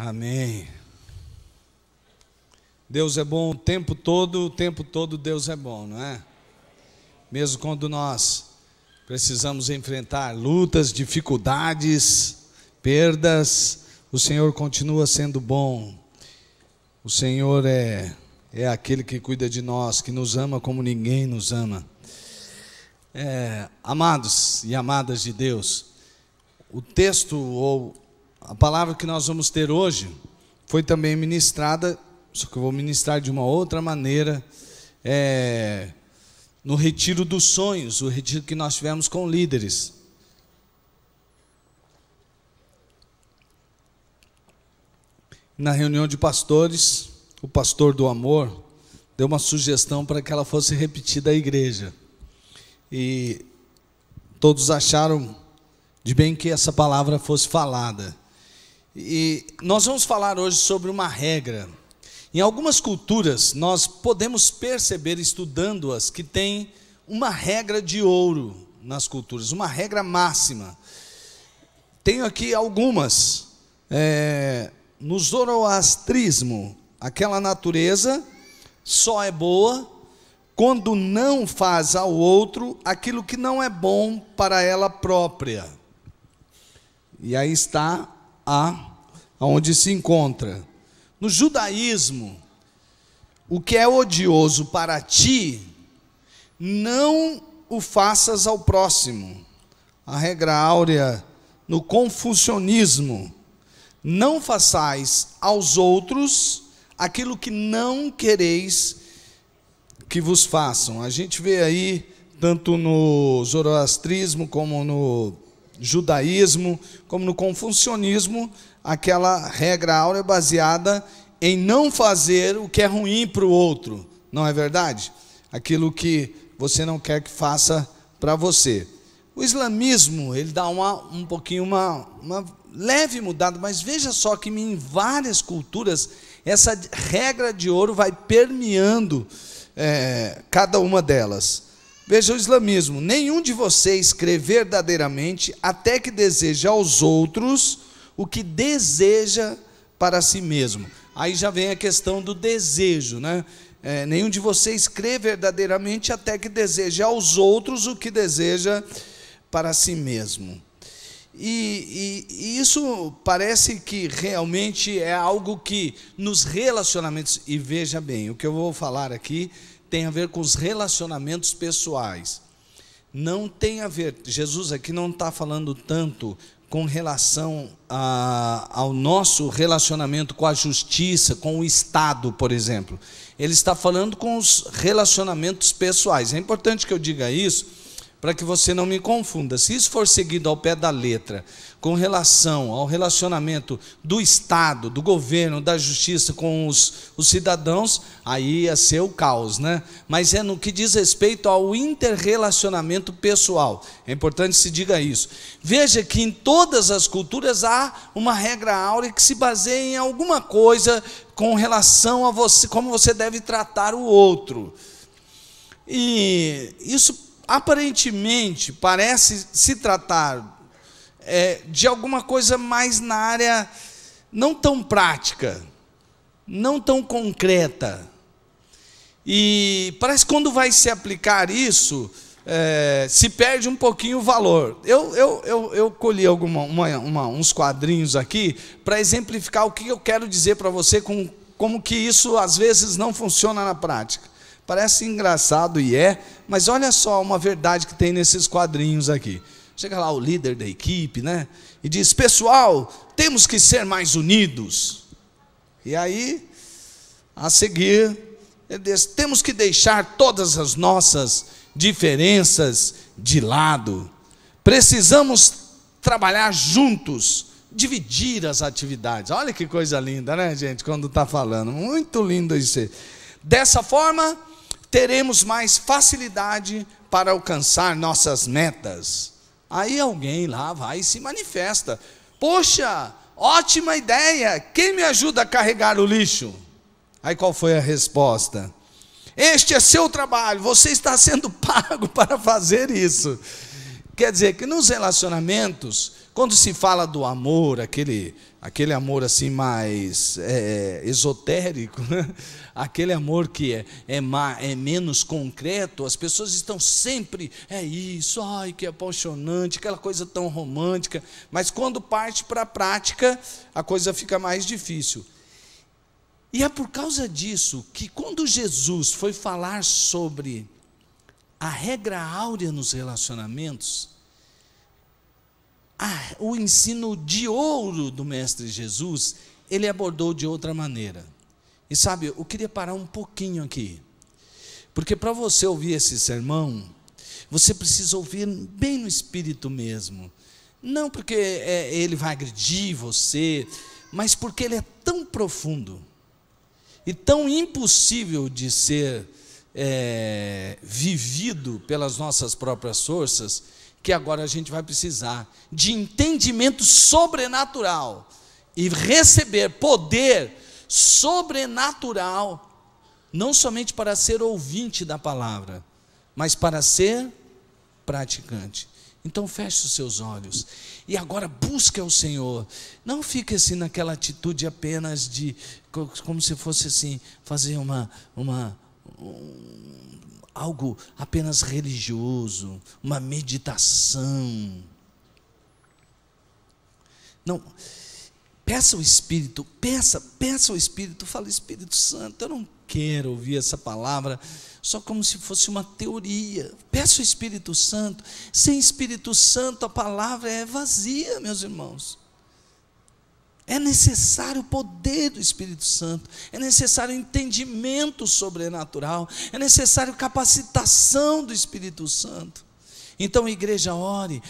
Amém. Deus é bom o tempo todo Deus é bom, não é? Mesmo quando nós precisamos enfrentar lutas, dificuldades, perdas, o Senhor continua sendo bom. O Senhor é aquele que cuida de nós, que nos ama como ninguém nos ama. Amados e amadas de Deus, o texto ou a palavra que nós vamos ter hoje foi também ministrada, só que eu vou ministrar de uma outra maneira, no retiro dos sonhos, o retiro que nós tivemos com líderes. Na reunião de pastores, o pastor do amor deu uma sugestão para que ela fosse repetida à igreja. E todos acharam de bem que essa palavra fosse falada. E nós vamos falar hoje sobre uma regra. Em algumas culturas, nós podemos perceber, estudando-as, que tem uma regra de ouro nas culturas, uma regra máxima. Tenho aqui algumas. No zoroastrismo, aquela natureza só é boa quando não faz ao outro aquilo que não é bom para ela própria. E aí está onde se encontra. No judaísmo, o que é odioso para ti, não o faças ao próximo. A regra áurea no confucionismo, não façais aos outros aquilo que não quereis que vos façam. A gente vê aí, tanto no zoroastrismo, como no judaísmo, como no confucionismo, aquela regra áurea baseada em não fazer o que é ruim para o outro, não é verdade? Aquilo que você não quer que faça para você. O islamismo, ele dá uma leve mudada, mas veja só que em várias culturas, essa regra de ouro vai permeando cada uma delas. Veja o islamismo: nenhum de vocês crê verdadeiramente até que deseje aos outros o que deseja para si mesmo. Aí já vem a questão do desejo, né? Nenhum de vocês crê verdadeiramente até que deseje aos outros o que deseja para si mesmo. E isso parece que realmente é algo que nos relacionamentos, e veja bem, o que eu vou falar aqui tem a ver com os relacionamentos pessoais. Não tem a ver, Jesus aqui não está falando tanto com relação ao nosso relacionamento com a justiça, com o Estado, por exemplo. Ele está falando com os relacionamentos pessoais. É importante que eu diga isso, para que você não me confunda. Se isso for seguido ao pé da letra, com relação ao relacionamento do Estado, do governo, da justiça com os cidadãos, aí ia ser o caos, né? Mas é no que diz respeito ao interrelacionamento pessoal. É importante que se diga isso. Veja que em todas as culturas há uma regra áurea que se baseia em alguma coisa com relação a você, como você deve tratar o outro. E isso aparentemente parece se tratar de alguma coisa mais na área não tão prática, não tão concreta. E parece que quando vai se aplicar isso, se perde um pouquinho o valor. Eu colhi uns quadrinhos aqui para exemplificar o que eu quero dizer para você, como que isso às vezes não funciona na prática. Parece engraçado mas olha só uma verdade que tem nesses quadrinhos aqui. Chega lá o líder da equipe, né? E diz: pessoal, temos que ser mais unidos. E aí, a seguir, ele diz: temos que deixar todas as nossas diferenças de lado. Precisamos trabalhar juntos, dividir as atividades. Olha que coisa linda, né, gente? Quando está falando, muito lindo isso. Dessa forma, teremos mais facilidade para alcançar nossas metas. Aí alguém lá vai e se manifesta: poxa, ótima ideia, quem me ajuda a carregar o lixo? Aí qual foi a resposta? Este é seu trabalho, você está sendo pago para fazer isso. Quer dizer que nos relacionamentos, Quando se fala do amor, aquele amor assim mais esotérico, né? Aquele amor que é menos concreto, as pessoas estão sempre, é isso, ai que apaixonante, aquela coisa tão romântica, mas quando parte para a prática, a coisa fica mais difícil. E é por causa disso que quando Jesus foi falar sobre a regra áurea nos relacionamentos, o ensino de ouro do Mestre Jesus, ele abordou de outra maneira. E sabe, eu queria parar um pouquinho aqui, porque para você ouvir esse sermão, você precisa ouvir bem no espírito mesmo, não porque ele vai agredir você, mas porque ele é tão profundo, e tão impossível de ser vivido pelas nossas próprias forças, que agora a gente vai precisar de entendimento sobrenatural e receber poder sobrenatural, não somente para ser ouvinte da palavra, mas para ser praticante. Então feche os seus olhos e agora busque ao Senhor. Não fique assim naquela atitude apenas de, como se fosse assim, fazer algo apenas religioso, uma meditação. Não, peça ao Espírito, peça ao Espírito, fala: Espírito Santo, eu não quero ouvir essa palavra só como se fosse uma teoria. Peça ao Espírito Santo. Sem Espírito Santo a palavra é vazia, meus irmãos. É necessário o poder do Espírito Santo, é necessário entendimento sobrenatural, é necessário capacitação do Espírito Santo. Então, igreja, ore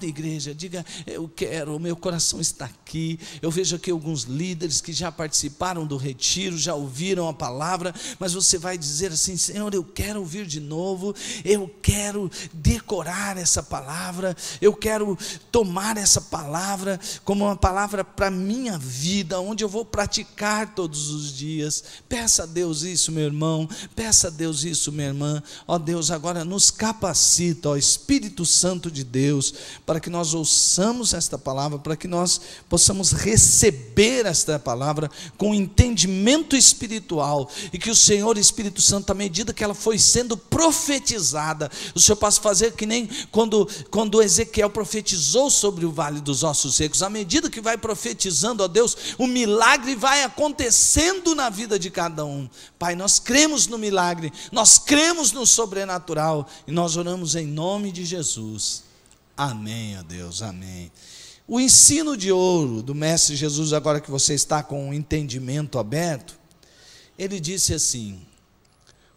igreja, diga: eu quero, o meu coração está aqui. Eu vejo aqui alguns líderes que já participaram do retiro, já ouviram a palavra, mas você vai dizer assim: Senhor, eu quero ouvir de novo, eu quero decorar essa palavra, eu quero tomar essa palavra como uma palavra para a minha vida, onde eu vou praticar todos os dias. Peça a Deus isso, meu irmão, peça a Deus isso, minha irmã. Ó Deus, agora nos capacita, ó Espírito Santo de Deus, para que nós ouçamos esta palavra, para que nós possamos receber esta palavra com entendimento espiritual, e que o Senhor Espírito Santo, à medida que ela foi sendo profetizada, o Senhor possa fazer que nem quando Ezequiel profetizou sobre o vale dos ossos secos. À medida que vai profetizando, ó Deus, o milagre vai acontecendo na vida de cada um. Pai, nós cremos no milagre, nós cremos no sobrenatural, e nós oramos em nome de Jesus. Amém, ó Deus, amém. O ensino de ouro do Mestre Jesus, agora que você está com o entendimento aberto, ele disse assim: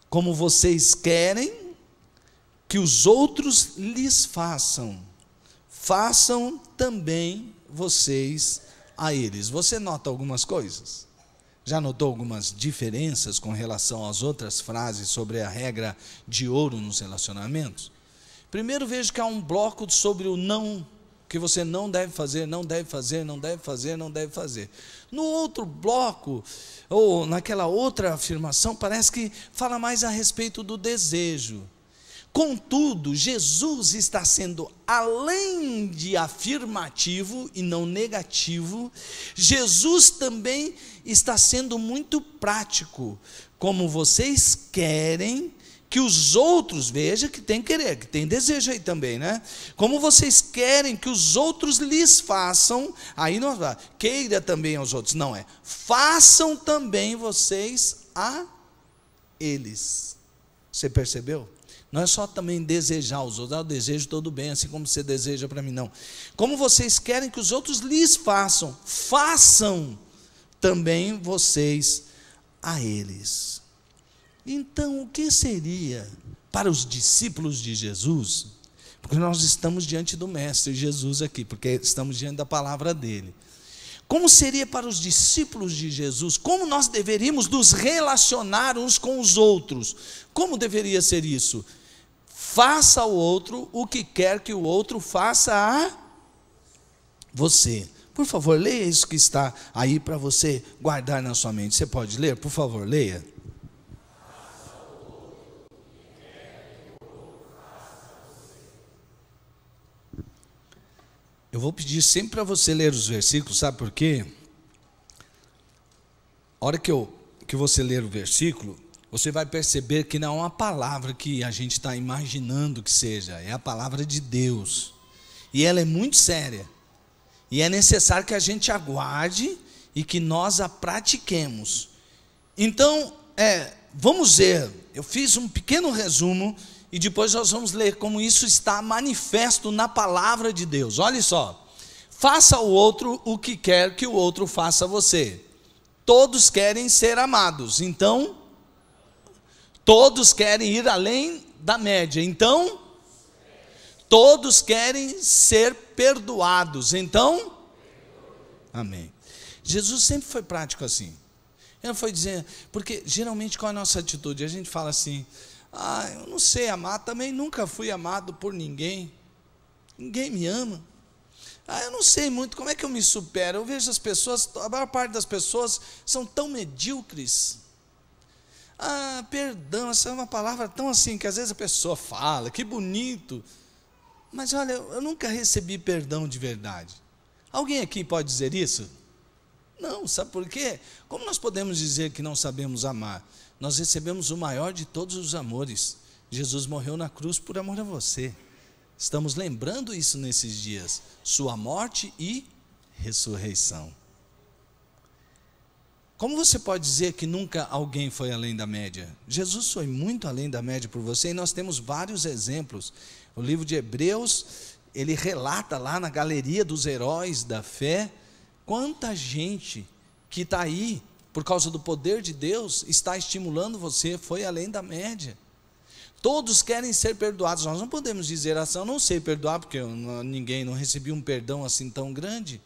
como vocês querem que os outros lhes façam, façam também vocês a eles. Você nota algumas coisas? Já notou algumas diferenças com relação às outras frases sobre a regra de ouro nos relacionamentos? Primeiro, vejo que há um bloco sobre o não, que você não deve fazer, não deve fazer, não deve fazer, não deve fazer. No outro bloco, ou naquela outra afirmação, parece que fala mais a respeito do desejo. Contudo, Jesus está sendo, além de afirmativo e não negativo, Jesus também está sendo muito prático. Como vocês querem que os outros, veja que tem querer, que tem desejo aí também, né? Como vocês querem que os outros lhes façam, aí não vai, queira também aos outros, não é, façam também vocês a eles. Você percebeu? Não é só também desejar os outros, eu desejo todo bem, assim como você deseja para mim, não. Como vocês querem que os outros lhes façam, façam também vocês a eles. Então, o que seria para os discípulos de Jesus? Porque nós estamos diante do Mestre Jesus aqui, porque estamos diante da palavra dele. Como seria para os discípulos de Jesus? Como nós deveríamos nos relacionar uns com os outros? Como deveria ser isso? Faça ao outro o que quer que o outro faça a você. Por favor, leia isso que está aí para você guardar na sua mente. Você pode ler? Por favor, leia. Eu vou pedir sempre para você ler os versículos, sabe por quê? A hora que você ler o versículo, você vai perceber que não é uma palavra que a gente está imaginando que seja, é a palavra de Deus. E ela é muito séria. E é necessário que a gente aguarde e que nós a pratiquemos. Então, vamos ver, eu fiz um pequeno resumo e depois nós vamos ler como isso está manifesto na palavra de Deus. Olha só, faça ao outro o que quer que o outro faça a você. Todos querem ser amados, então, todos querem ir além da média, então, todos querem ser perdoados, então, amém. Jesus sempre foi prático assim. Ele não foi dizer, porque geralmente qual é a nossa atitude? A gente fala assim, eu não sei amar, também nunca fui amado por ninguém me ama. Eu não sei muito, como é que eu me supero? Eu vejo as pessoas, a maior parte das pessoas são tão medíocres. Perdão, essa é uma palavra tão assim, que às vezes a pessoa fala, que bonito. Mas olha, eu nunca recebi perdão de verdade. Alguém aqui pode dizer isso? Não, sabe por quê? Como nós podemos dizer que não sabemos amar? Nós recebemos o maior de todos os amores. Jesus morreu na cruz por amor a você. Estamos lembrando isso nesses dias, sua morte e ressurreição. Como você pode dizer que nunca alguém foi além da média? Jesus foi muito além da média por você, e nós temos vários exemplos. O livro de Hebreus, ele relata lá na galeria dos heróis da fé, quanta gente que está aí, por causa do poder de Deus, está estimulando você, foi além da média. Todos querem ser perdoados. Nós não podemos dizer assim, eu não sei perdoar, porque não recebi um perdão assim tão grande.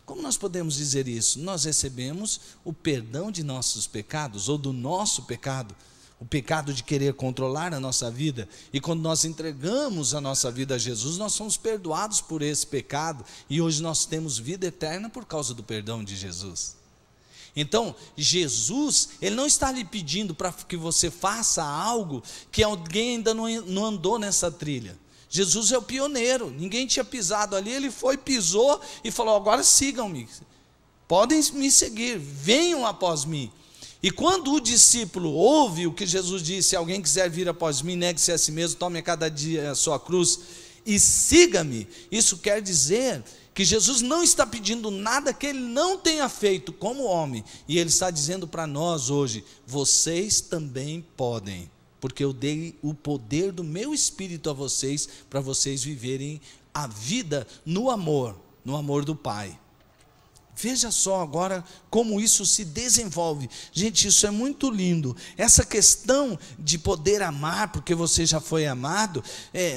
Como nós podemos dizer isso? Nós recebemos o perdão de nossos pecados, ou do nosso pecado, o pecado de querer controlar a nossa vida, e quando nós entregamos a nossa vida a Jesus, nós somos perdoados por esse pecado, e hoje nós temos vida eterna por causa do perdão de Jesus. Então, Jesus, Ele não está lhe pedindo para que você faça algo que alguém ainda não andou nessa trilha. Jesus é o pioneiro, ninguém tinha pisado ali, Ele foi, pisou e falou, agora sigam-me, podem me seguir, venham após mim. E quando o discípulo ouve o que Jesus disse, se alguém quiser vir após mim, negue-se a si mesmo, tome a cada dia a sua cruz e siga-me, isso quer dizer que Jesus não está pedindo nada que Ele não tenha feito como homem, e Ele está dizendo para nós hoje, vocês também podem, porque eu dei o poder do meu Espírito a vocês, para vocês viverem a vida no amor do Pai. Veja só agora como isso se desenvolve. Gente, isso é muito lindo. Essa questão de poder amar, porque você já foi amado,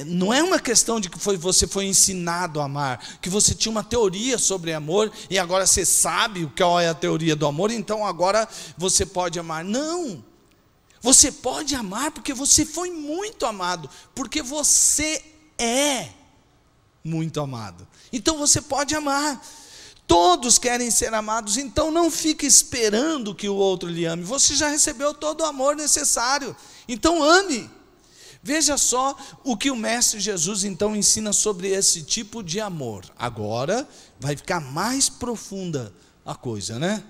não é uma questão de que você foi ensinado a amar, que você tinha uma teoria sobre amor, e agora você sabe qual é a teoria do amor, então agora você pode amar. Não, você pode amar porque você foi muito amado, porque você é muito amado, então você pode amar. Todos querem ser amados, então não fique esperando que o outro lhe ame, você já recebeu todo o amor necessário, então ame. Veja só o que o Mestre Jesus então ensina sobre esse tipo de amor. Agora vai ficar mais profunda a coisa, né?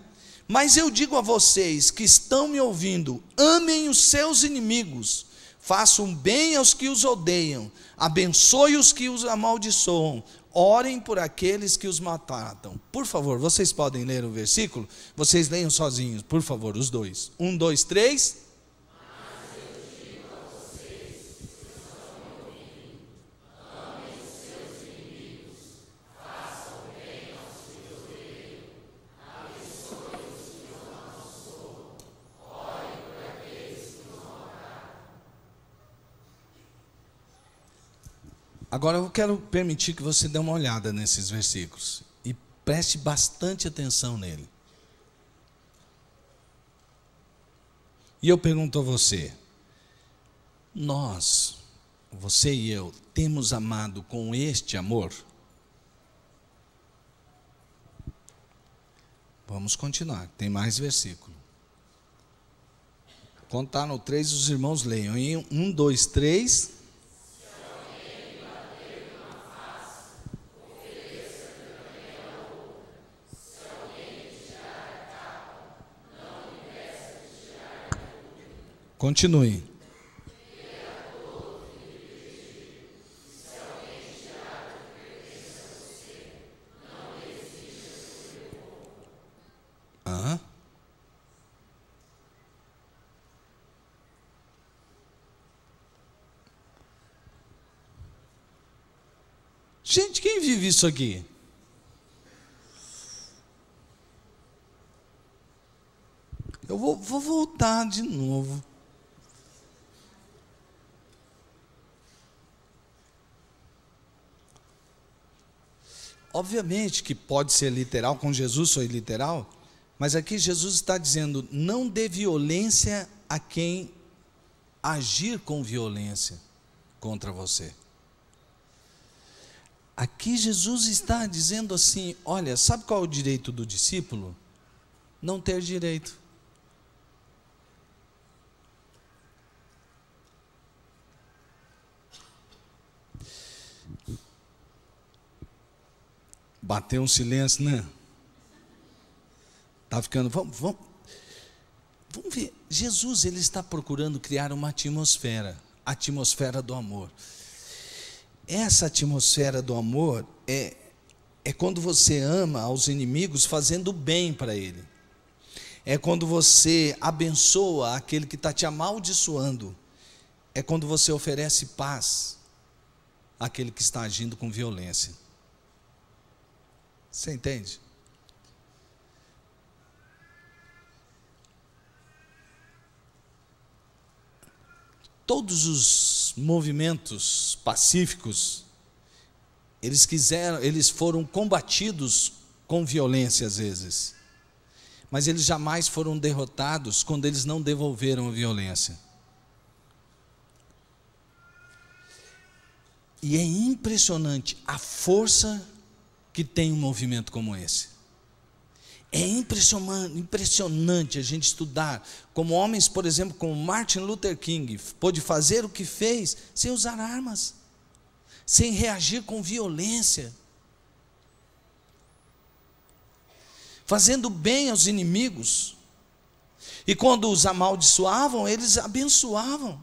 Mas eu digo a vocês que estão me ouvindo, amem os seus inimigos, façam bem aos que os odeiam, abençoe os que os amaldiçoam, orem por aqueles que os maltratam. Por favor, vocês podem ler o versículo? Vocês leiam sozinhos, por favor, os dois. 1, 2, 3. Agora eu quero permitir que você dê uma olhada nesses versículos e preste bastante atenção nele. E eu pergunto a você, você e eu, temos amado com este amor? Vamos continuar, tem mais versículo. Contar no 3, os irmãos leiam. Em 1, 2, 3... Continue. Aham. Gente, quem vive isso aqui? Eu vou voltar de novo. Obviamente que pode ser literal, com Jesus foi literal, mas aqui Jesus está dizendo: não dê violência a quem agir com violência contra você. Aqui Jesus está dizendo assim: olha, sabe qual é o direito do discípulo? Não ter direito. Bateu um silêncio, né? Está ficando. Vamos ver. Jesus, ele está procurando criar uma atmosfera, a atmosfera do amor. Essa atmosfera do amor é quando você ama aos inimigos fazendo bem para ele. É quando você abençoa aquele que está te amaldiçoando. É quando você oferece paz àquele que está agindo com violência. Você entende? Todos os movimentos pacíficos, eles foram combatidos com violência às vezes, mas eles jamais foram derrotados quando eles não devolveram a violência. E é impressionante a força que tem um movimento como esse. É impressionante a gente estudar como homens, por exemplo, como Martin Luther King, pôde fazer o que fez sem usar armas, sem reagir com violência, fazendo bem aos inimigos, e quando os amaldiçoavam, eles abençoavam.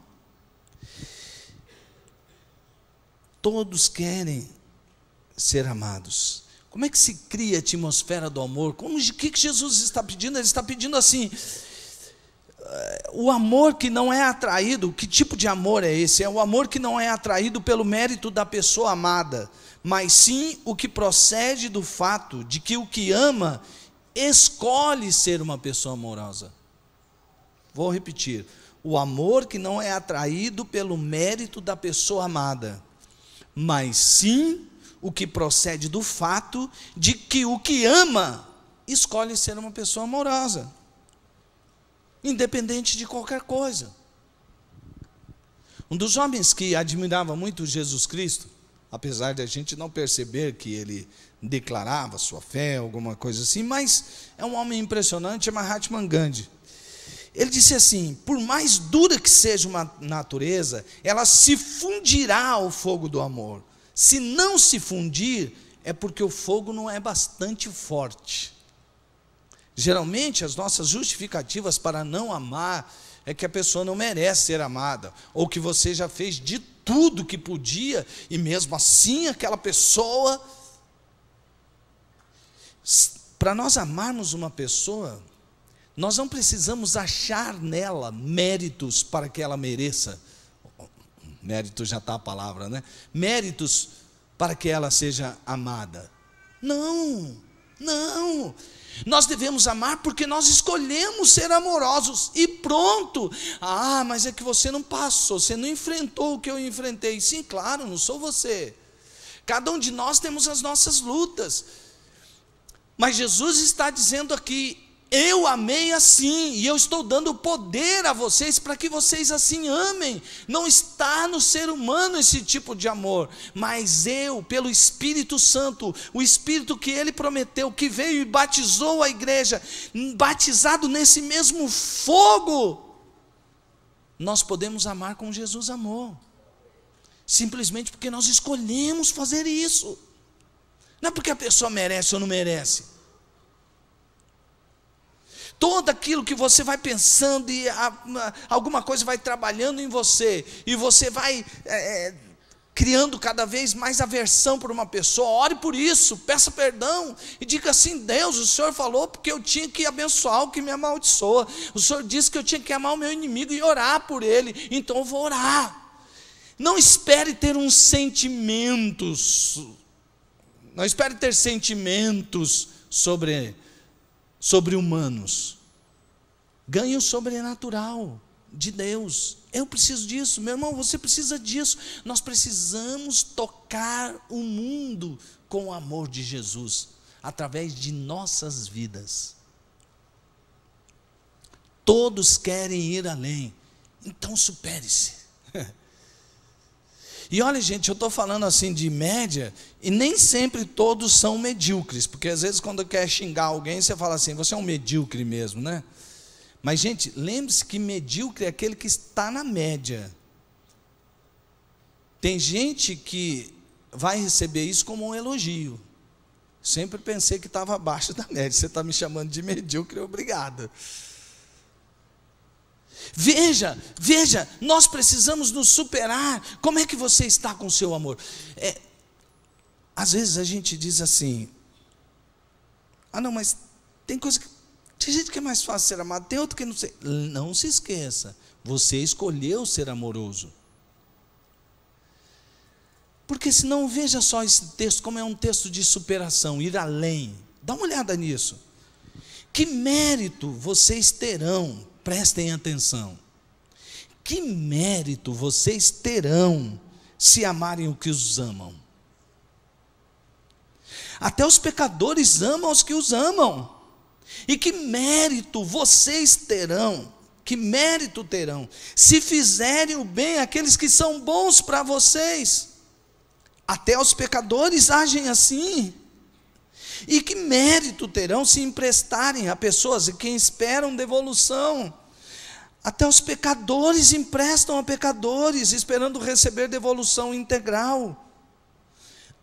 Todos querem ser amados. Como é que se cria a atmosfera do amor? O que Jesus está pedindo? Ele está pedindo assim: o amor que não é atraído. Que tipo de amor é esse? É o amor que não é atraído pelo mérito da pessoa amada, mas sim o que procede do fato de que o que ama escolhe ser uma pessoa amorosa. Vou repetir: o amor que não é atraído pelo mérito da pessoa amada, mas sim o que procede do fato de que o que ama escolhe ser uma pessoa amorosa, independente de qualquer coisa. Um dos homens que admirava muito Jesus Cristo, apesar de a gente não perceber que ele declarava sua fé, alguma coisa assim, mas é um homem impressionante, é Mahatma Gandhi. Ele disse assim: por mais dura que seja uma natureza, ela se fundirá ao fogo do amor. Se não se fundir, é porque o fogo não é bastante forte. Geralmente, as nossas justificativas para não amar é que a pessoa não merece ser amada, ou que você já fez de tudo que podia, e mesmo assim aquela pessoa... Para nós amarmos uma pessoa, nós não precisamos achar nela méritos para que ela mereça. Mérito já está a palavra, né? Méritos para que ela seja amada. Não. Nós devemos amar porque nós escolhemos ser amorosos e pronto. Ah, mas é que você não passou, você não enfrentou o que eu enfrentei. Sim, claro, não sou você. Cada um de nós temos as nossas lutas. Mas Jesus está dizendo aqui: eu amei assim, e eu estou dando poder a vocês para que vocês assim amem. Não está no ser humano esse tipo de amor, mas eu, pelo Espírito Santo, o Espírito que Ele prometeu, que veio e batizou a igreja, batizado nesse mesmo fogo, nós podemos amar como Jesus amou, simplesmente porque nós escolhemos fazer isso. Não é porque a pessoa merece ou não merece. Todo aquilo que você vai pensando e alguma coisa vai trabalhando em você, e você vai criando cada vez mais aversão por uma pessoa, ore por isso, peça perdão, e diga assim: Deus, o Senhor falou porque eu tinha que abençoar o que me amaldiçoa, o Senhor disse que eu tinha que amar o meu inimigo e orar por ele, então eu vou orar. Não espere ter uns sentimentos, não espere ter sentimentos sobre humanos. Ganhe o sobrenatural de Deus. Eu preciso disso, meu irmão, você precisa disso. Nós precisamos tocar o mundo com o amor de Jesus, através de nossas vidas. Todos querem ir além, então supere-se. E olha, gente, eu estou falando assim de média, e nem sempre todos são medíocres, porque às vezes quando quer xingar alguém, você fala assim: você é um medíocre mesmo, né? Mas, gente, lembre-se que medíocre é aquele que está na média. Tem gente que vai receber isso como um elogio. Sempre pensei que estava abaixo da média. Você está me chamando de medíocre, obrigado. Veja, nós precisamos nos superar. Como é que você está com o seu amor? Às vezes a gente diz assim: ah não, mas tem coisa que... Tem gente que é mais fácil ser amado, tem outro que não sei. Não se esqueça, você escolheu ser amoroso. Porque senão, veja só esse texto, como é um texto de superação, ir além. Dá uma olhada nisso. Que mérito vocês terão, prestem atenção. Que mérito vocês terão se amarem o que os amam? Até os pecadores amam os que os amam. E que mérito vocês terão, se fizerem o bem àqueles que são bons para vocês? Até os pecadores agem assim. E que mérito terão se emprestarem a pessoas que esperam devolução? Até os pecadores emprestam a pecadores, esperando receber devolução integral.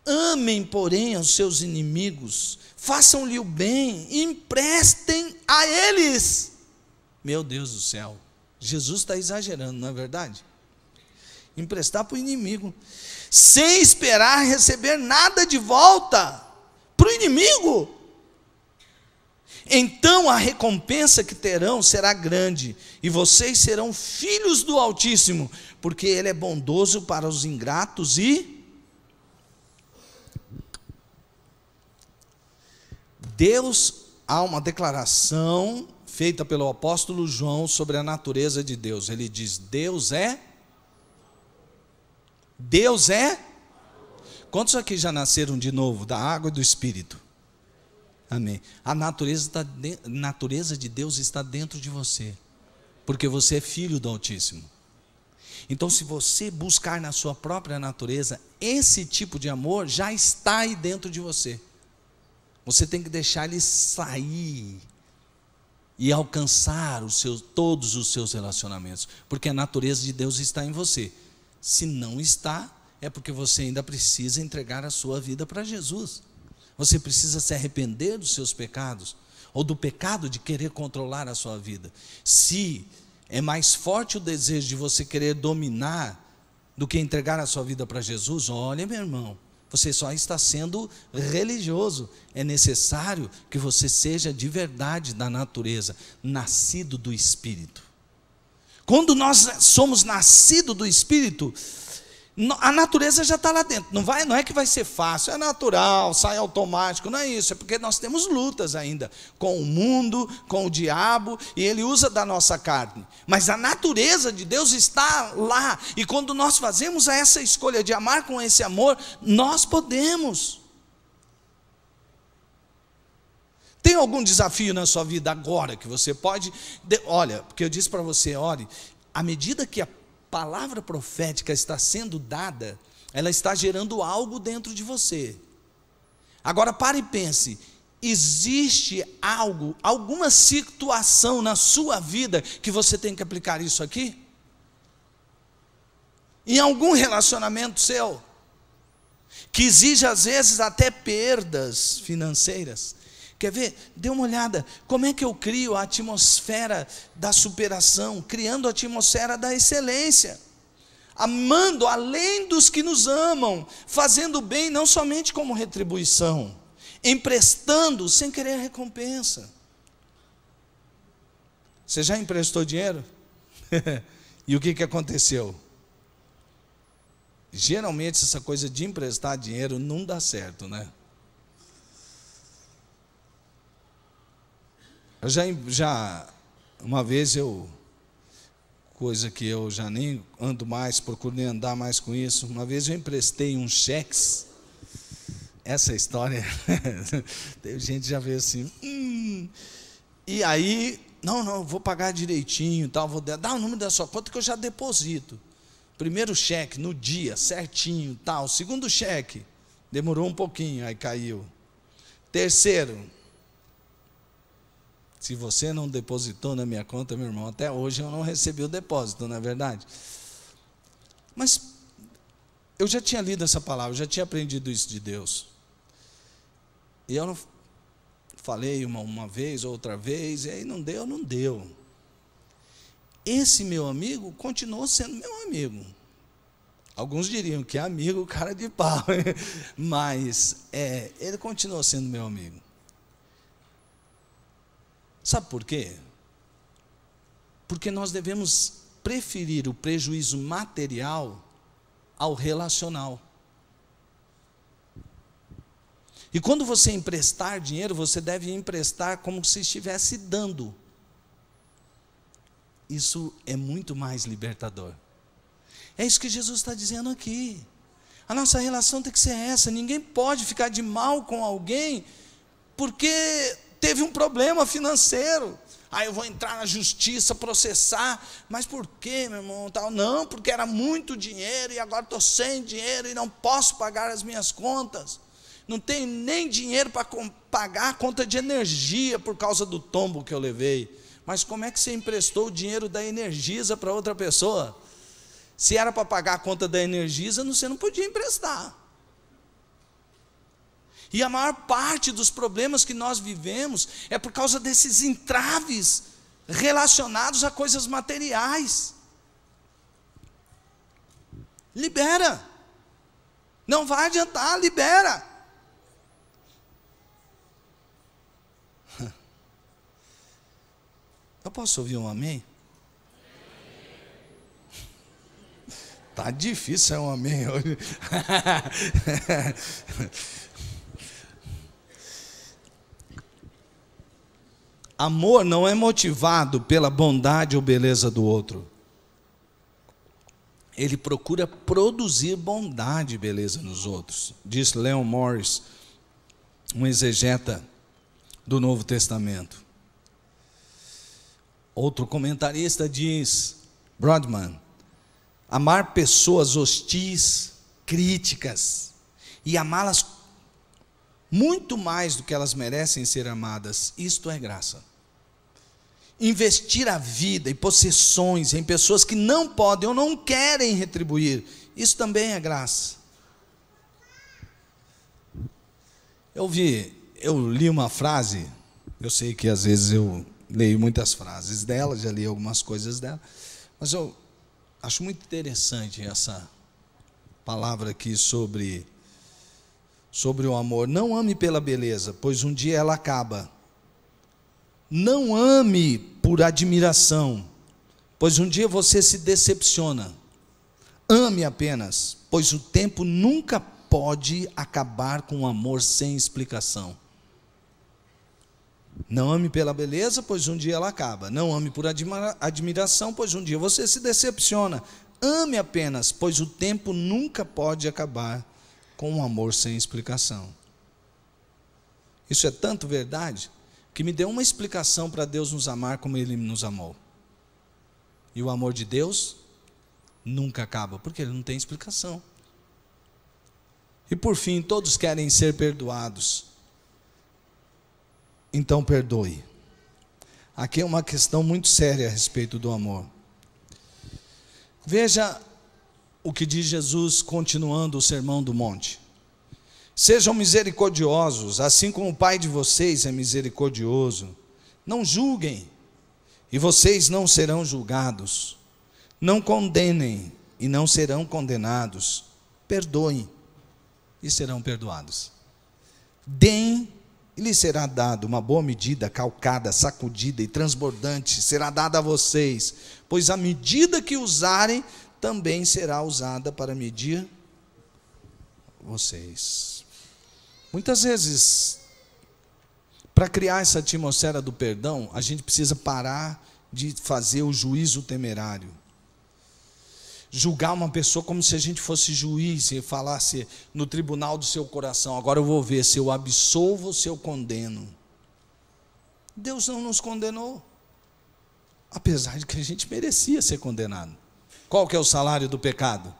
Amem, porém, aos seus inimigos, façam-lhe o bem, e emprestem a eles. Meu Deus do céu, Jesus está exagerando, não é verdade? Emprestar para o inimigo, sem esperar receber nada de volta para o inimigo. Então a recompensa que terão será grande, e vocês serão filhos do Altíssimo, porque Ele é bondoso para os ingratos e... Deus, há uma declaração feita pelo apóstolo João sobre a natureza de Deus. Ele diz: Deus é? Quantos aqui já nasceram de novo da água e do Espírito? Amém. A natureza de Deus está dentro de você, porque você é filho do Altíssimo. Então, se você buscar na sua própria natureza, esse tipo de amor já está aí dentro de você. Você tem que deixar ele sair e alcançar todos os seus relacionamentos, porque a natureza de Deus está em você. Se não está, é porque você ainda precisa entregar a sua vida para Jesus. Você precisa se arrepender dos seus pecados, ou do pecado de querer controlar a sua vida. Se é mais forte o desejo de você querer dominar do que entregar a sua vida para Jesus, olha, meu irmão, você só está sendo religioso. É necessário que você seja de verdade da natureza, nascido do Espírito. Quando nós somos nascidos do Espírito, a natureza já está lá dentro. Não é que vai ser fácil, é natural, sai automático, não é isso. É porque nós temos lutas ainda com o mundo, com o diabo, e ele usa da nossa carne. Mas a natureza de Deus está lá, e quando nós fazemos essa escolha de amar com esse amor, nós podemos. Tem algum desafio na sua vida agora que você pode... Olha, porque eu disse para você, ore, à medida que a palavra profética está sendo dada, ela está gerando algo dentro de você. Agora pare e pense, existe algo, alguma situação na sua vida que você tem que aplicar isso aqui? Em algum relacionamento seu, que exige às vezes até perdas financeiras, Quer ver? Dê uma olhada. Como é que eu crio a atmosfera da superação? Criando a atmosfera da excelência. Amando além dos que nos amam. Fazendo bem não somente como retribuição. Emprestando sem querer recompensa. Você já emprestou dinheiro? E o que aconteceu? Geralmente essa coisa de emprestar dinheiro não dá certo, né? Uma vez coisa que eu já nem ando mais, procuro nem andar mais com isso, uma vez eu emprestei uns cheques, essa história, teve gente que já veio assim, e aí, não, vou pagar direitinho, tal, vou dar o número da sua conta que eu já deposito. Primeiro cheque, no dia, certinho, tal. Segundo cheque, demorou um pouquinho, aí caiu. Terceiro, se você não depositou na minha conta, meu irmão, até hoje eu não recebi o depósito, não é verdade? Mas eu já tinha lido essa palavra, eu já tinha aprendido isso de Deus. E eu não falei uma vez, outra vez, e aí não deu. Esse meu amigo continuou sendo meu amigo. Alguns diriam que é amigo, cara de pau, mas ele continuou sendo meu amigo. Sabe por quê? Porque nós devemos preferir o prejuízo material ao relacional. E quando você emprestar dinheiro, você deve emprestar como se estivesse dando. Isso é muito mais libertador. É isso que Jesus está dizendo aqui. A nossa relação tem que ser essa. Ninguém pode ficar de mal com alguém porque teve um problema financeiro. Eu vou entrar na justiça, processar. Mas por quê, meu irmão? Não, porque era muito dinheiro e agora estou sem dinheiro e não posso pagar as minhas contas. Não tenho nem dinheiro para pagar a conta de energia por causa do tombo que eu levei. Mas como é que você emprestou o dinheiro da Energisa para outra pessoa? Se era para pagar a conta da Energisa, você não podia emprestar. E a maior parte dos problemas que nós vivemos é por causa desses entraves relacionados a coisas materiais. Libera. Não vai adiantar, libera. Eu posso ouvir um amém? Tá difícil, um amém hoje. Amor não é motivado pela bondade ou beleza do outro. Ele procura produzir bondade e beleza nos outros. Diz Leon Morris, um exegeta do Novo Testamento. Outro comentarista diz, Brodman, amar pessoas hostis, críticas, e amá-las muito mais do que elas merecem ser amadas, isto é graça. Investir a vida e possessões em pessoas que não podem ou não querem retribuir, isso também é graça. Eu li uma frase, eu sei que às vezes eu leio muitas frases dela, já li algumas coisas dela, mas eu acho muito interessante essa palavra aqui sobre o amor. Não ame pela beleza, pois um dia ela acaba. Não ame por admiração, pois um dia você se decepciona. Ame apenas, pois o tempo nunca pode acabar com um amor sem explicação. Não ame pela beleza, pois um dia ela acaba. Não ame por admiração, pois um dia você se decepciona. Ame apenas, pois o tempo nunca pode acabar com um amor sem explicação. Isso é tanto verdade que me deu uma explicação para Deus nos amar como Ele nos amou. E o amor de Deus nunca acaba, porque Ele não tem explicação. E por fim, todos querem ser perdoados. Então perdoe. Aqui é uma questão muito séria a respeito do amor. Veja o que diz Jesus continuando o Sermão do Monte. Sejam misericordiosos, assim como o Pai de vocês é misericordioso. Não julguem, e vocês não serão julgados. Não condenem, e não serão condenados. Perdoem, e serão perdoados. Deem, e lhes será dado uma boa medida, calcada, sacudida e transbordante, será dada a vocês, pois a medida que usarem, também será usada para medir vocês. Muitas vezes, para criar essa atmosfera do perdão, a gente precisa parar de fazer o juízo temerário. Julgar uma pessoa como se a gente fosse juiz e falasse no tribunal do seu coração: agora eu vou ver se eu absolvo ou se eu condeno. Deus não nos condenou, apesar de que a gente merecia ser condenado. Qual que é o salário do pecado?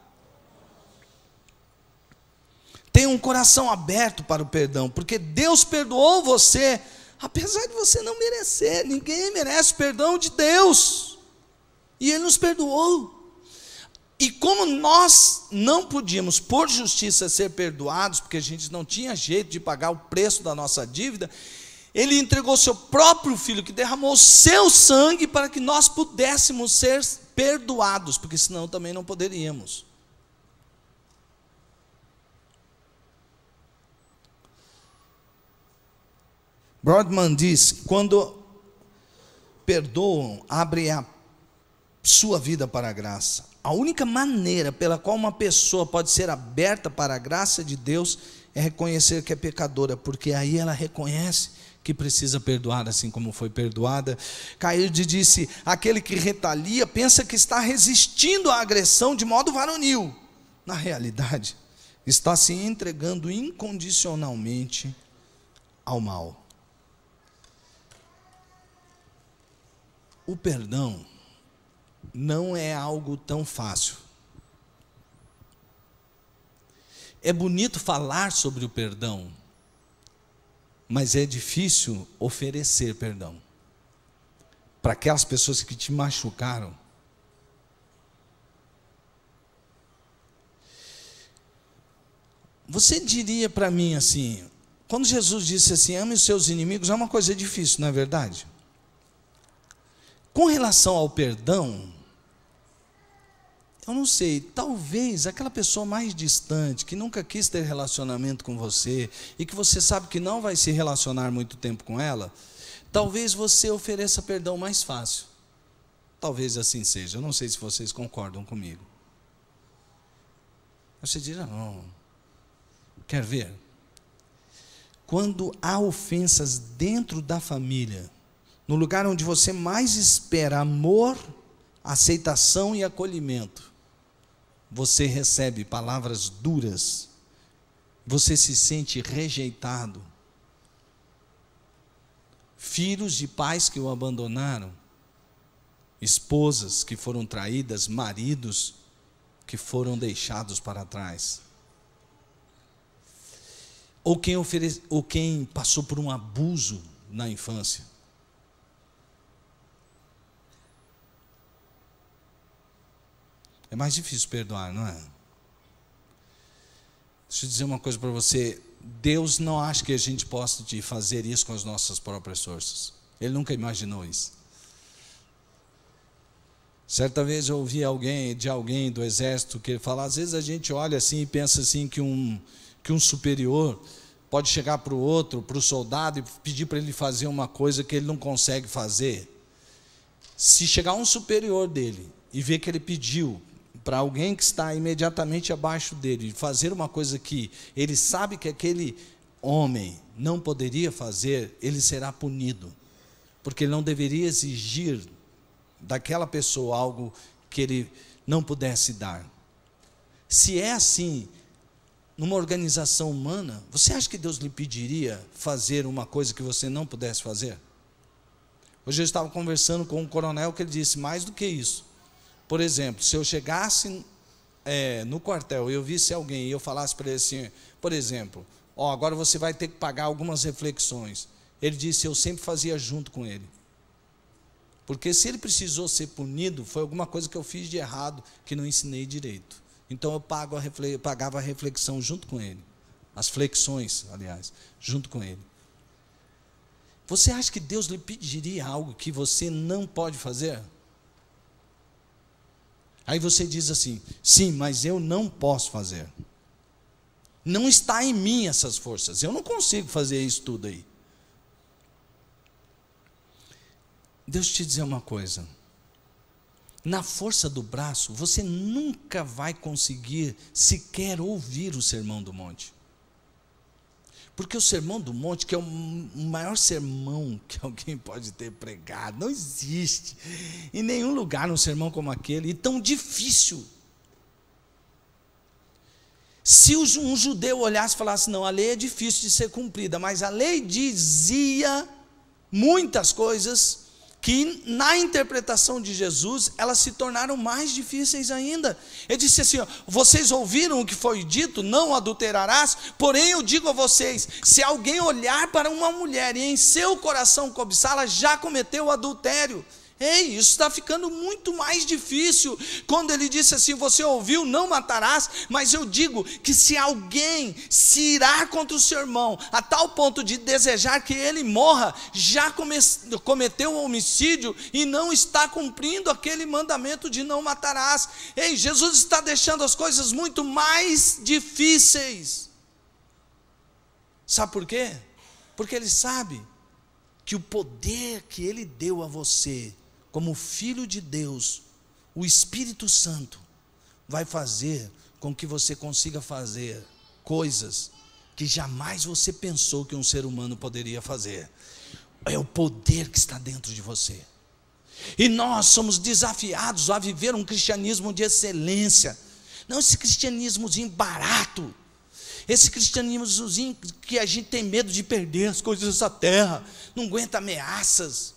Tenha um coração aberto para o perdão, porque Deus perdoou você, apesar de você não merecer. Ninguém merece perdão de Deus, e Ele nos perdoou. E como nós não podíamos, por justiça, ser perdoados, porque a gente não tinha jeito de pagar o preço da nossa dívida, Ele entregou seu próprio Filho, que derramou o seu sangue para que nós pudéssemos ser perdoados, porque senão também não poderíamos. Brodman diz: quando perdoam, abrem a sua vida para a graça. A única maneira pela qual uma pessoa pode ser aberta para a graça de Deus é reconhecer que é pecadora, porque aí ela reconhece que precisa perdoar, assim como foi perdoada. Cairde disse: aquele que retalia pensa que está resistindo à agressão de modo varonil. Na realidade, está se entregando incondicionalmente ao mal. O perdão não é algo tão fácil. É bonito falar sobre o perdão, mas é difícil oferecer perdão para aquelas pessoas que te machucaram. Você diria para mim assim, quando Jesus disse assim: ame os seus inimigos, é uma coisa difícil, não é verdade? Com relação ao perdão, eu não sei, talvez aquela pessoa mais distante, que nunca quis ter relacionamento com você, e que você sabe que não vai se relacionar muito tempo com ela, talvez você ofereça perdão mais fácil. Talvez assim seja, eu não sei se vocês concordam comigo. Você dirá: não, quer ver? Quando há ofensas dentro da família, no lugar onde você mais espera amor, aceitação e acolhimento, você recebe palavras duras, você se sente rejeitado. Filhos de pais que o abandonaram, esposas que foram traídas, maridos que foram deixados para trás, ou quem passou por um abuso na infância. É mais difícil perdoar, não é? Deixa eu dizer uma coisa para você: Deus não acha que a gente possa fazer isso com as nossas próprias forças. Ele nunca imaginou isso. Certa vez eu ouvi de alguém do exército que ele fala: às vezes a gente olha assim e pensa assim que um superior pode chegar para o outro, para o soldado, e pedir para ele fazer uma coisa que ele não consegue fazer. Se chegar um superior dele e ver que ele pediu para alguém que está imediatamente abaixo dele fazer uma coisa que ele sabe que aquele homem não poderia fazer, ele será punido, porque ele não deveria exigir daquela pessoa algo que ele não pudesse dar. Se é assim numa organização humana, você acha que Deus lhe pediria fazer uma coisa que você não pudesse fazer? Hoje eu estava conversando com um coronel que ele disse mais do que isso. Por exemplo, se eu chegasse no quartel e eu visse alguém e eu falasse para ele assim, por exemplo: agora você vai ter que pagar algumas reflexões. Ele disse: eu sempre fazia junto com ele. Porque se ele precisou ser punido, foi alguma coisa que eu fiz de errado, que não ensinei direito. Então eu pagava a reflexão junto com ele. as flexões, aliás, junto com ele. Você acha que Deus lhe pediria algo que você não pode fazer? Aí você diz assim: sim, mas eu não posso fazer. Não está em mim essas forças, eu não consigo fazer isso tudo aí. Deixa eu te dizer uma coisa. Na força do braço, você nunca vai conseguir sequer ouvir o Sermão do Monte. Porque o Sermão do Monte, que é o maior sermão que alguém pode ter pregado, não existe em nenhum lugar um sermão como aquele, e tão difícil. Se um judeu olhasse e falasse: não, a lei é difícil de ser cumprida, mas a lei dizia muitas coisas que na interpretação de Jesus, elas se tornaram mais difíceis ainda. Ele disse assim: ó, vocês ouviram o que foi dito, não adulterarás, porém eu digo a vocês, se alguém olhar para uma mulher e em seu coração cobiçá-la, já cometeu adultério. Ei, isso está ficando muito mais difícil. Quando ele disse assim: você ouviu, não matarás, mas eu digo que se alguém se irar contra o seu irmão, a tal ponto de desejar que ele morra, já cometeu um homicídio e não está cumprindo aquele mandamento de não matarás. Ei, Jesus está deixando as coisas muito mais difíceis. Sabe por quê? Porque ele sabe que o poder que ele deu a você, como filho de Deus, o Espírito Santo, vai fazer com que você consiga fazer coisas que jamais você pensou que um ser humano poderia fazer. É o poder que está dentro de você. E nós somos desafiados a viver um cristianismo de excelência, não esse cristianismozinho barato, esse cristianismozinho que a gente tem medo de perder as coisas dessa terra, não aguenta ameaças,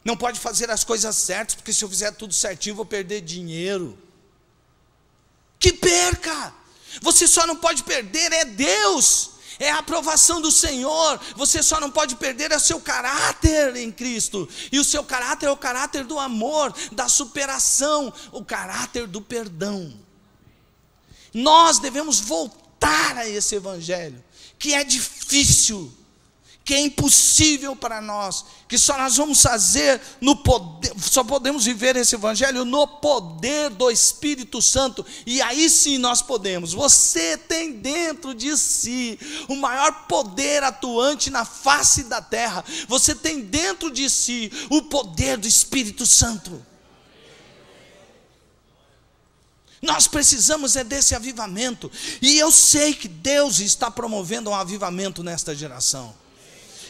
não pode fazer as coisas certas, porque se eu fizer tudo certinho, vou perder dinheiro. Que perca! Você só não pode perder é Deus, é a aprovação do Senhor. Você só não pode perder é o seu caráter em Cristo, e o seu caráter é o caráter do amor, da superação, o caráter do perdão. Nós devemos voltar a esse evangelho, que é difícil, que é impossível para nós, que só nós vamos fazer no poder, só podemos viver esse evangelho no poder do Espírito Santo, e aí sim nós podemos. Você tem dentro de si o maior poder atuante na face da terra, você tem dentro de si o poder do Espírito Santo. Nós precisamos é desse avivamento, e eu sei que Deus está promovendo um avivamento nesta geração.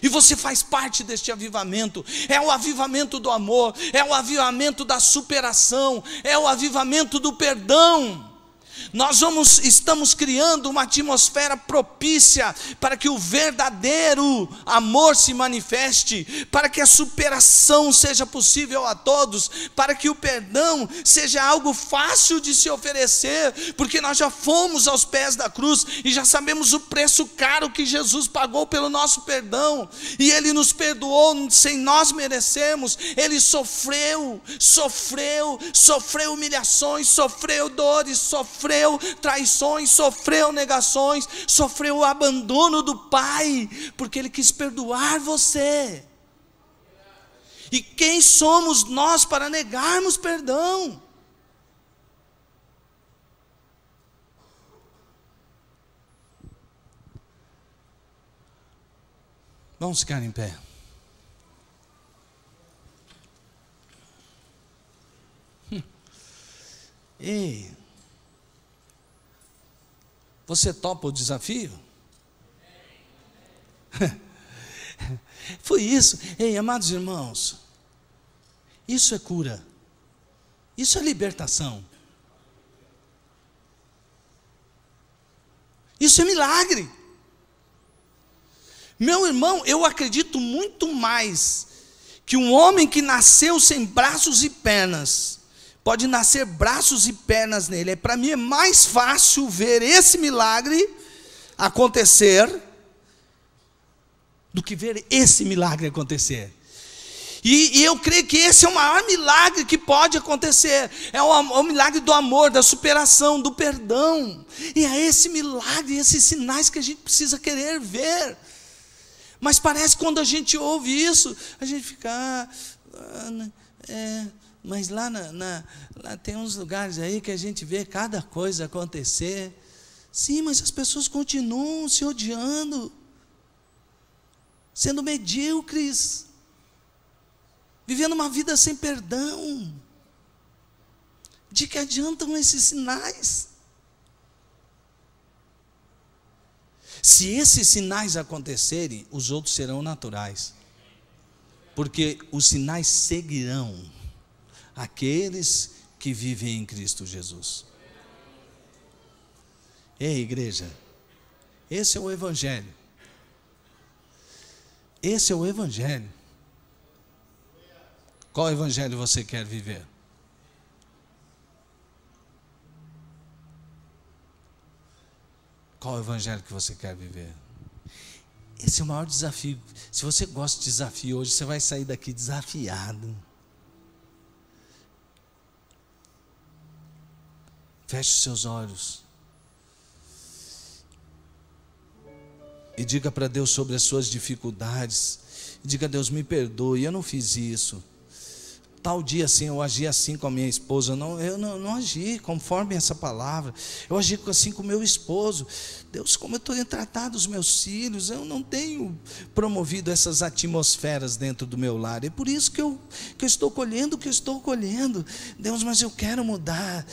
E você faz parte deste avivamento. É o avivamento do amor, é o avivamento da superação, é o avivamento do perdão. Nós estamos criando uma atmosfera propícia para que o verdadeiro amor se manifeste, para que a superação seja possível a todos, para que o perdão seja algo fácil de se oferecer, porque nós já fomos aos pés da cruz e já sabemos o preço caro que Jesus pagou pelo nosso perdão, e Ele nos perdoou sem nós merecermos. Ele sofreu humilhações, sofreu dores, sofreu traições, sofreu negações, sofreu o abandono do Pai, porque Ele quis perdoar você. E quem somos nós para negarmos perdão? Vamos ficar em pé. Ei, você topa o desafio? Foi isso. Ei, amados irmãos, isso é cura, isso é libertação, isso é milagre. Meu irmão, eu acredito muito mais que um homem que nasceu sem braços e pernas pode nascer braços e pernas nele. Para mim é mais fácil ver esse milagre acontecer do que ver esse milagre acontecer. E eu creio que esse é o maior milagre que pode acontecer. É o milagre do amor, da superação, do perdão. E é esse milagre, esses sinais que a gente precisa querer ver. Mas parece que quando a gente ouve isso, a gente fica... mas lá tem uns lugares aí que a gente vê cada coisa acontecer. Sim, mas as pessoas continuam se odiando, sendo medíocres, vivendo uma vida sem perdão. De que adiantam esses sinais? Se esses sinais acontecerem, os outros serão naturais, porque os sinais seguirão aqueles que vivem em Cristo Jesus. Ei, igreja, esse é o Evangelho. Esse é o Evangelho. Qual Evangelho você quer viver? Qual Evangelho que você quer viver? Esse é o maior desafio. Se você gosta de desafio hoje, você vai sair daqui desafiado. Feche os seus olhos e diga para Deus sobre as suas dificuldades. Diga: Deus, me perdoe, eu não fiz isso. Tal dia assim, eu agi assim com a minha esposa. Eu não agi conforme essa palavra. Eu agi assim com o meu esposo. Deus, como eu tenho tratado os meus filhos, eu não tenho promovido essas atmosferas dentro do meu lar. É por isso que eu estou colhendo o que eu estou colhendo. Deus, mas eu quero mudar.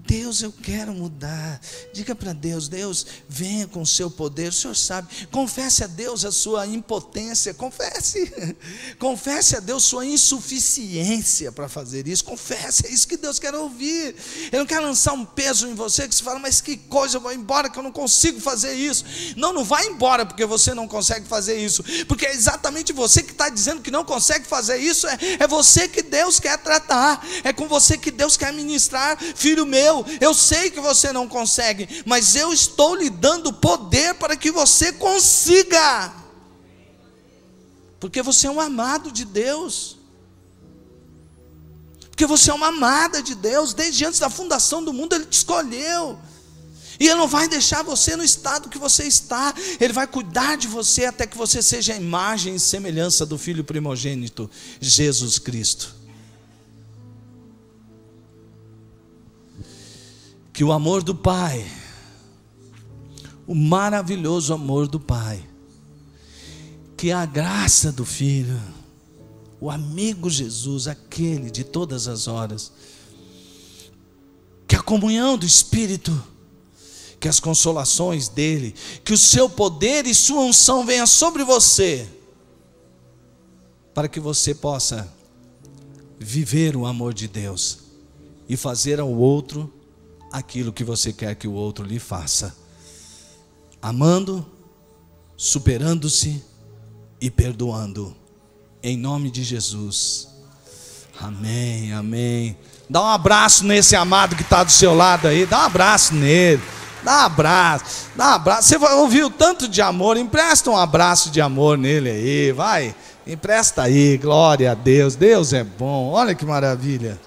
Deus, eu quero mudar. Diga para Deus: Deus, venha com o seu poder. O Senhor sabe. Confesse a Deus a sua impotência. Confesse a Deus sua insuficiência para fazer isso. Confesse, é isso que Deus quer ouvir. Ele não quer lançar um peso em você que você fala: mas que coisa, eu vou embora que eu não consigo fazer isso. Não vai embora porque você não consegue fazer isso, porque é exatamente você que está dizendo que não consegue fazer isso. É você que Deus quer tratar. É com você que Deus quer ministrar. Filho meu, eu sei que você não consegue, mas eu estou lhe dando poder para que você consiga, porque você é um amado de Deus, porque você é uma amada de Deus. Desde antes da fundação do mundo Ele te escolheu, e Ele não vai deixar você no estado que você está. Ele vai cuidar de você até que você seja a imagem e semelhança do Filho primogênito, Jesus Cristo. Que o amor do Pai, o maravilhoso amor do Pai, que a graça do Filho, o amigo Jesus, aquele de todas as horas, que a comunhão do Espírito, que as consolações dele, que o seu poder e sua unção venha sobre você, para que você possa viver o amor de Deus e fazer ao outro aquilo que você quer que o outro lhe faça, amando, superando-se e perdoando, em nome de Jesus. Amém, amém. Dá um abraço nesse amado que está do seu lado aí. Dá um abraço nele. Dá um abraço. Você ouviu tanto de amor, empresta um abraço de amor nele aí. Vai, empresta aí. Glória a Deus. Deus é bom. Olha que maravilha.